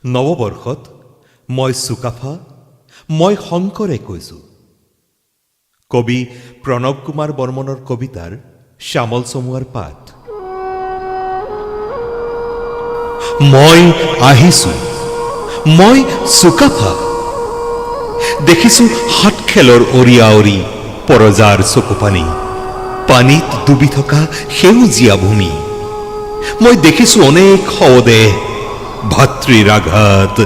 নৱবৰ্ষত মই চুকাফা, মই শংকৰে কৈছো। কবি প্ৰণৱ কুমাৰ বৰ্মনৰ কবিতাৰ শ্যামল চমুৱাৰ পাঠ। মই আহিছো, মই চুকাফা, দেখিছো হাত খেলৰ অৰিয়া অৰি পৰজাৰ চকু পানী, পানীত ডুবি থকা সেউজীয়া ভূমি। মই দেখিছো অনেক শৱদেহ, ভাতৃৰ আঘাত,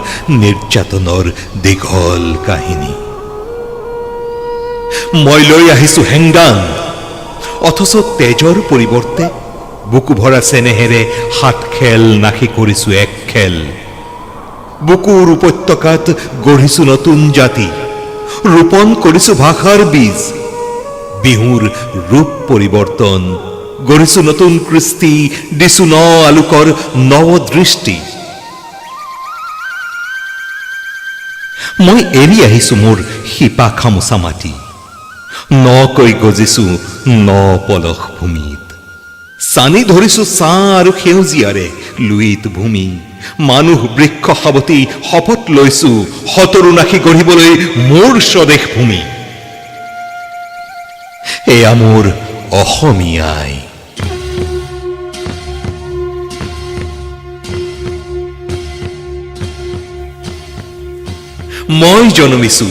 নিৰ্যাতনৰ দীঘল কাহিনী। মই লৈ আহিছো হেংদাং, অথচ তেজৰ পৰিৱৰ্তে বুকু ভৰা চেনেহেৰে হাত খেল নাশি কৰিছো এক খেল। বুকুৰ উপত্যকাত গঢ়িছো নতুন জাতি, ৰোপণ কৰিছো ভাষাৰ বীজ। বিহুৰ ৰূপ পৰিৱৰ্তন, গঢ়িছো নতুন কৃষ্টি, দিছো ন আলোকৰ নৱদৃষ্টি। মই এৰি আহিছো মোৰ শিপা খামোচা মাটি, নকৈ গজিছো ন পলস ভূমিত। চানি ধৰিছো ছাঁ আৰু সেউজীয়াৰে লুইত ভূমি। মানুহ বৃক্ষ সাৱটি শপত লৈছো সতৰু নাশি গঢ়িবলৈ মোৰ স্বদেশ ভূমি। এয়া মোৰ অসমীয়াই। মই জনমিছো,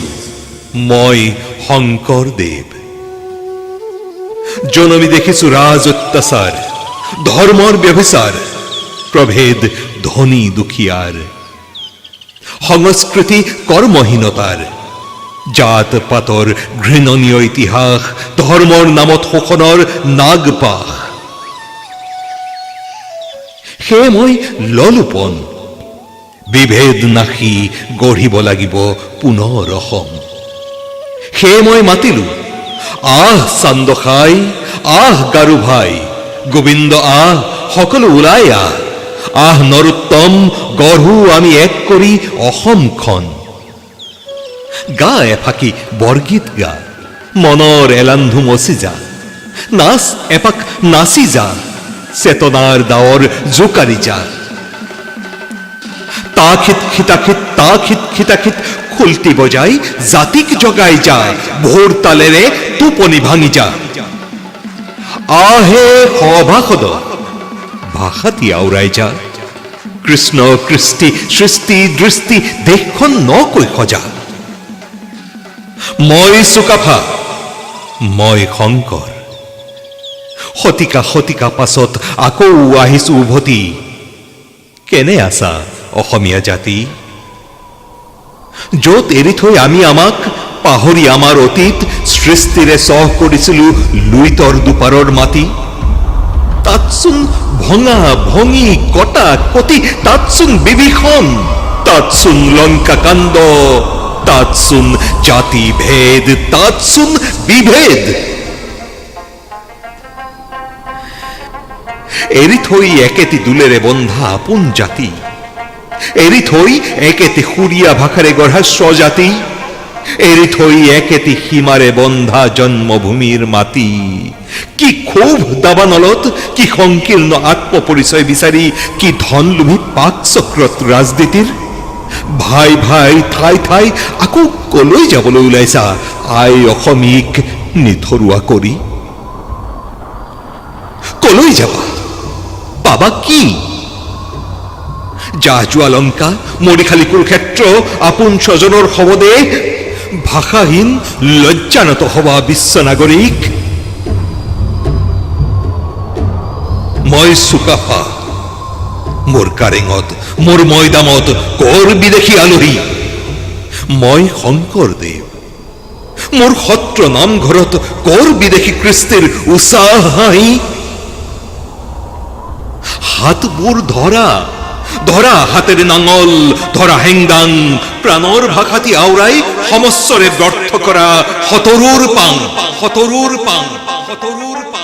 মই শংকৰদেৱ। জনমি দেখিছো ৰাজ অত্যাচাৰ, ধৰ্মৰ ব্যভিচাৰ, প্ৰভেদ ধনী দুখীয়াৰ, সংস্কৃতি কৰ্মহীনতাৰ, জাত পাতৰ ঘৃণনীয় ইতিহাস, ধৰ্মৰ নামত শোষণৰ নাগপাশ। সেয়ে মই ললোপন, বিভেদ নাশি গঢ়িব লাগিব পুনৰ অসম। সেয়ে মই মাতিলো, আহ চান্দখাই, আহ গাৰো ভাই, গোবিন্দ আহ, সকলো ওলাই আহ। আহ নৰোত্তম, গঢ়ো আমি এক কৰি অসমখন। গা এফাকি বৰগীত গা, মনৰ এলান্ধু মচি যা। নাচ এপাক নাচি যা, চেতনাৰ দাৱৰ জোকাৰি যা। তাখিত খিতাখিত, তাখিত খিতাখিত, খুলটি বজাই জাতিক জগাই যা। ভোৰ তালেৰে টোপনি ভাঙি যা। আহে সভাসদ, ভাষাটি আওৰাই যা। কৃষ্ণ কৃষ্টি সৃষ্টি দৃষ্টি, দেশখন নকৈ সজা। মই চুকাফা, মই শংকৰ। শতিকা শতিকা পাছত আকৌ আহিছো উভতি। কেনে আছা অসমীয়া জাতি? য'ত এৰি থৈ আমি আমাক, পাহৰি আমাৰ অতীত, সৃষ্টিৰে চহ কৰিছিলো লুইতৰ দুপাৰৰ মাটি। তাতচোন ভঙা ভঙি, কটা কটি, তাতচোন বিভীষণ, তাতচোন লংকা কাণ্ড, তাতচোন জাতি ভেদ, তাতচোন বিভেদ। এৰি থৈ একেটি দোলেৰে বন্ধা আপোন জাতি, এৰি থৈ একেটি সুৰীয়া ভাষাৰে গঢ়া স্বজাতি, এৰি থৈ একেটি সীমাৰে বন্ধা জন্মভূমিৰ মাটি। কি ক্ষোভ দাবানলত, কি সংকীৰ্ণ আত্মপৰিচয় বিচাৰি, কি ধনলোভী পাক চক্ৰত ৰাজনীতিৰ। ভাই ভাই ঠাই ঠাই আকৌ কলৈ যাবলৈ ওলাইছা আই অসমীক নিথৰুৱা কৰি? কলৈ যাবা, পাবা কি? জাহ জোৱা লংকা, মৰিখালী কুৰুক্ষেত্ৰ, আপোন স্বজনৰ শৱদেহ, ভাষাহীন লজ্জানত হবা বিশ্ব নাগৰিক। মই চুকাফা, মোৰ কাৰেঙত, মোৰ মৈদামত কৰ বিদেশী আলহী। মই শংকৰদেৱ, মোৰ সত্ৰ নামঘৰত কৰ বিদেশী কৃষ্টিৰ উচাহ হাঁহি। হাতবোৰ ধৰা, ধৰা হাতেৰে নাঙল, ধৰা হেংদাং, প্ৰাণৰ ভাষাটি আওৰাই সমস্বৰে ব্যৰ্থ কৰা সতৰুৰ পাং, সতৰুৰ পাং, সতৰুৰ পাং।